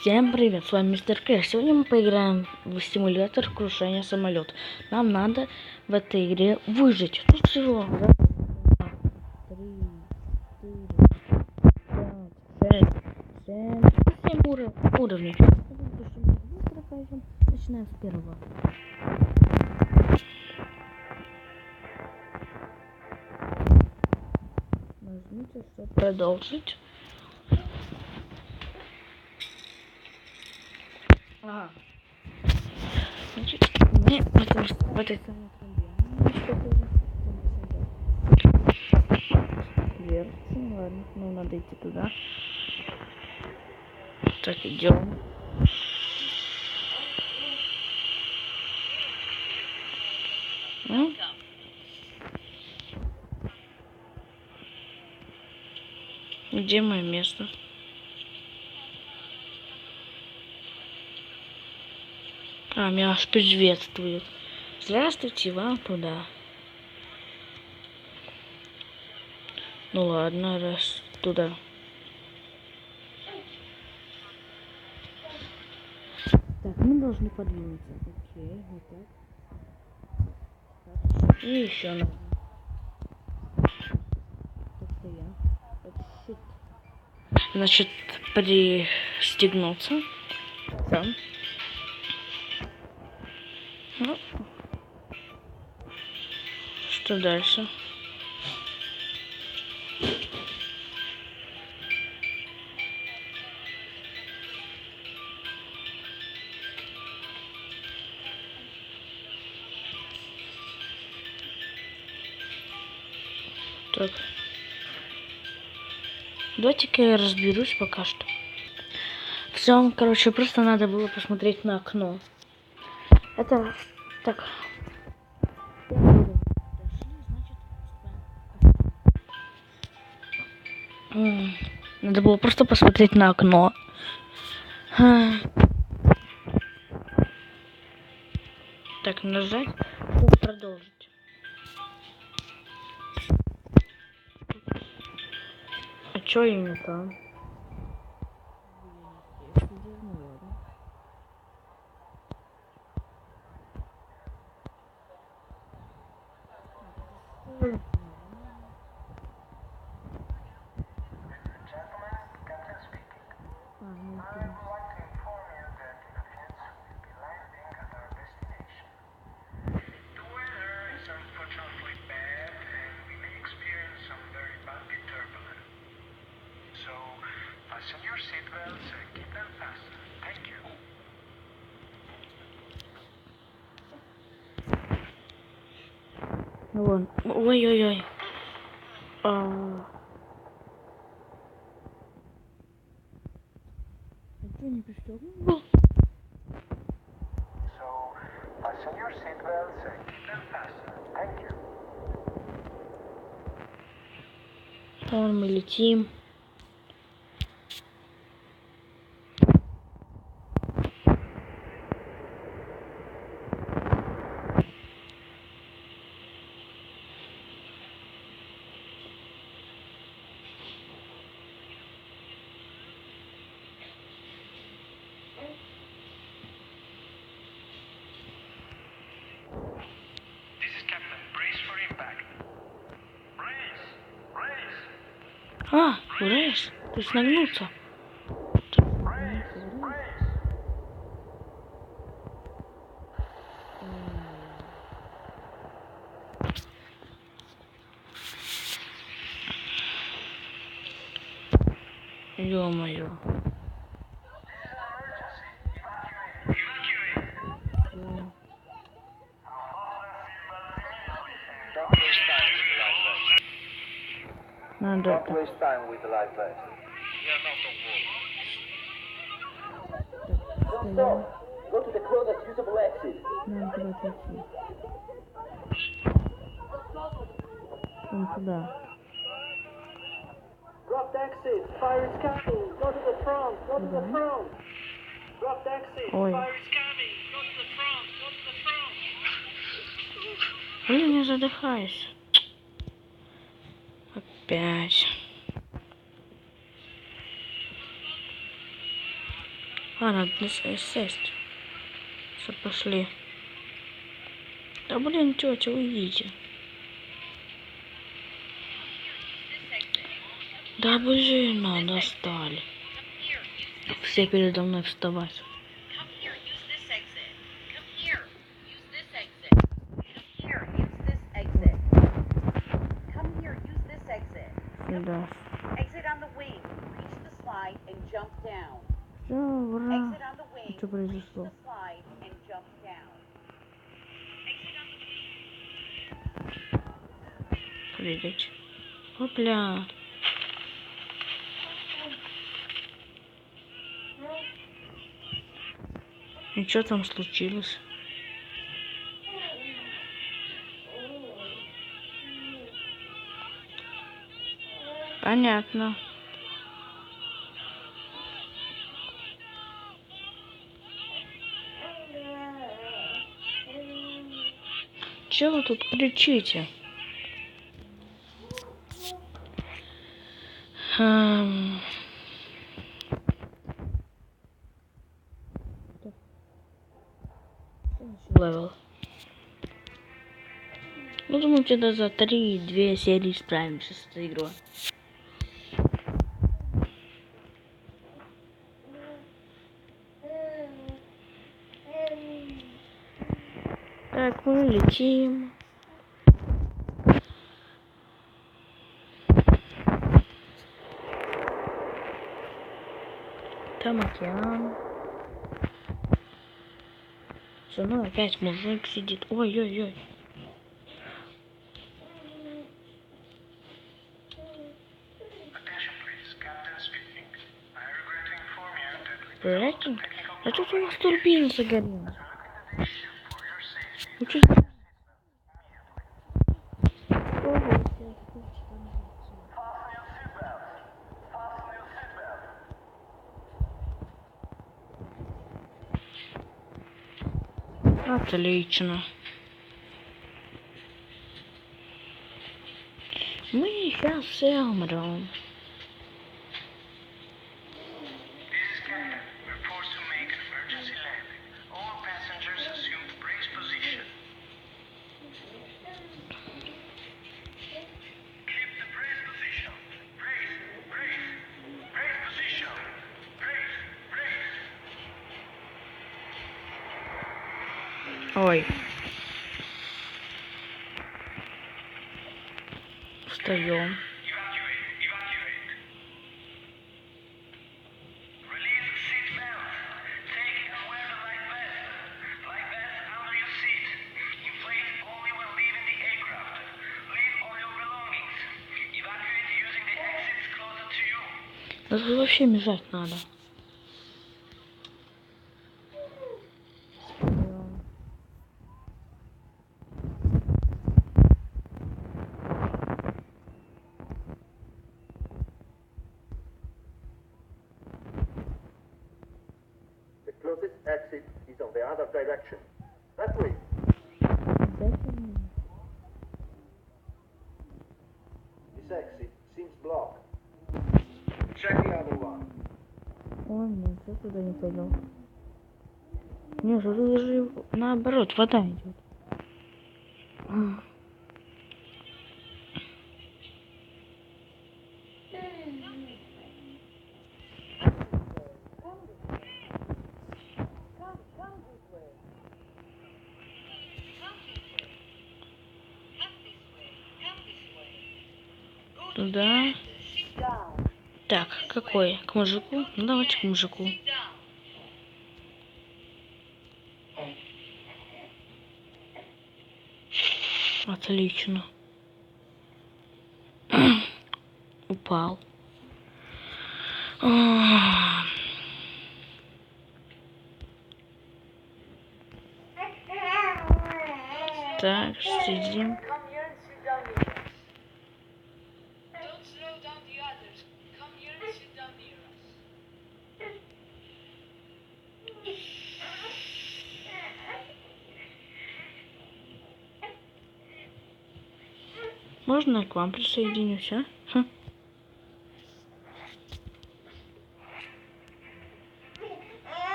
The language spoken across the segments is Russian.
Всем привет, с вами Мистер Кэш. Сегодня мы поиграем в симулятор крушения самолета. Нам надо в этой игре выжить. Тут всего раз, два, три, четыре, пять, шесть, семь уровней. Быстро пойдем. Начинаем с первого. Нажмите, чтобы продолжить. Ага. Значит, мы в этой самой трубе. Ладно, ну надо идти туда. Так, идем. Где мое место? Меня аж приветствует. Здравствуйте, вам туда. Ну ладно, раз туда. Так, мы должны подвинуться. Окей, вот так. И еще надо. Значит, пристегнуться. Там. Ну. Что дальше? Так. Давайте-ка я разберусь пока что. Все, короче, просто надо было посмотреть на окно. Это так. Надо было просто посмотреть на окно. Так, нажать, чтобы продолжить. А чё я не там? Fasten your seatbelts and keep them fastened. Thank you. Вон. Ой-ой-ой. Что не пристегнул? So, fasten your seatbelts and keep them fastened. Thank you. Вон мы летим. This is Captain. Brace for impact. Brace! Brace! Брейс. То есть нагнуться. Brace! Brace! Ё-моё. Надо. Don't waste time with the life vest. Стоим. Go to the closest usable exit. Нам куда-то идти. Вон туда. Drop exit. Fire is coming. Go to the front. Go to the front. Drop exit. Ой. Fire is coming. Go to the front. Go to the front. Блин, я задыхаюсь. Опять. А, надо сесть. Все, пошли. Да блин, тетя, уйдите. Да блин, достали. Все передо мной вставать. Да. Exit on the wing. Reach the slide and jump down. Все, ура. Exit on the wing. Что Reach произошло? the slide and jump down. Прыгать. Опля. И что там случилось? Понятно. Че вы тут кричите? Левел. Ну, думаю, где-то за 3-2 серии справимся с этой игрой. Так, мы летим. Там океан. За мной опять мужик сидит. Ой-ой-ой. Рейтинг? А тут у нас турбина загорелась. Ну, чё за- Отлично. Мы сейчас все умрем. Ой. Встаем. Это вообще мешать надо. The closest exit is on the other direction. That way. This exit seems blocked. Check the other one. Ой, нет, я туда не пойду. Нет, тут даже наоборот, вода идет. Туда. Так, какой? К мужику? Ну давайте к мужику. Отлично. Упал. Так, сидим. Можно я к вам присоединюсь, а?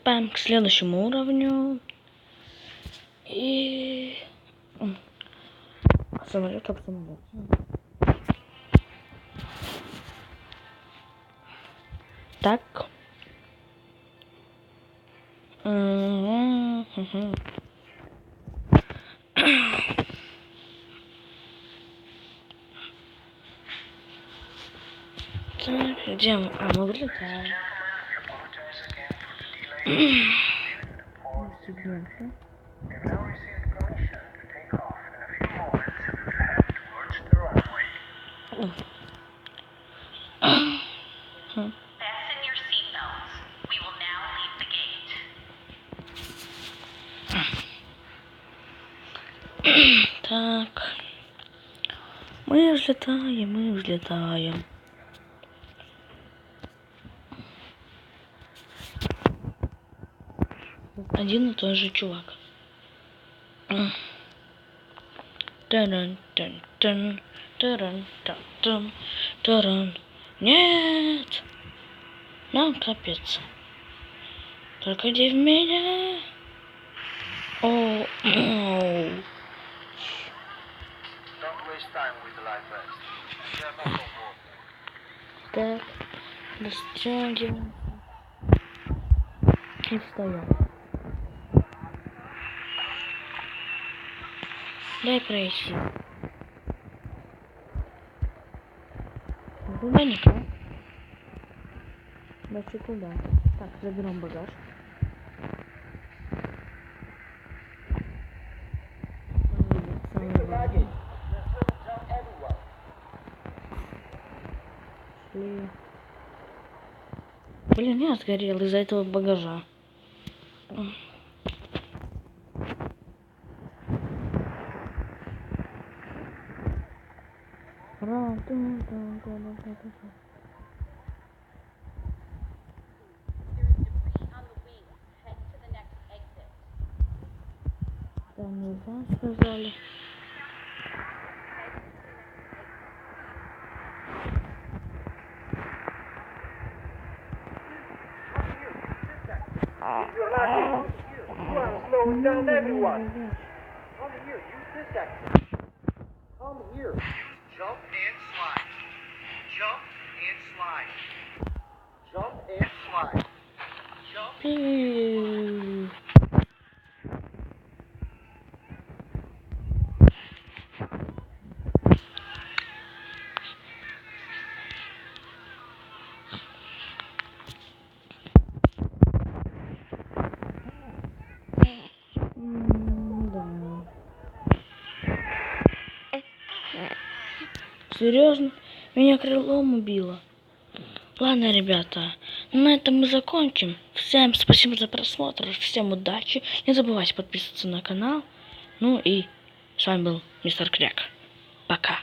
приступаем к следующему уровню. И... Самолет об самолет. Так. Так, где мы? А, мы вылетаем. Сегменты. Fasten your seatbelts. We will now leave the gate. Так. Мы взлетаем, мы взлетаем. Один и тот же чувак. Таран-тан-тан, таран-тан-тан, таран. Нет! Нам капец. Только иди в меня. Оу. Don't waste time with the life vest. We are not on board. Так. Растягиваем. И встаем. Дай пройти. Туда никак. Давайте туда. Так, заберем багаж. Шли. Блин, я сгорел из-за этого багажа. There is debris on the wings. Head to the next exit. Там нельзя, сказали. You're lucky. You are slowing down everyone. Come here, use this exit. Come here. Jump and slide. Jump and slide. Jump and slide. Jump. Серьезно? Меня крылом убило. Ладно, ребята, на этом мы закончим. Всем спасибо за просмотр, всем удачи. Не забывайте подписываться на канал. Ну и с вами был мистер Кряк. Пока.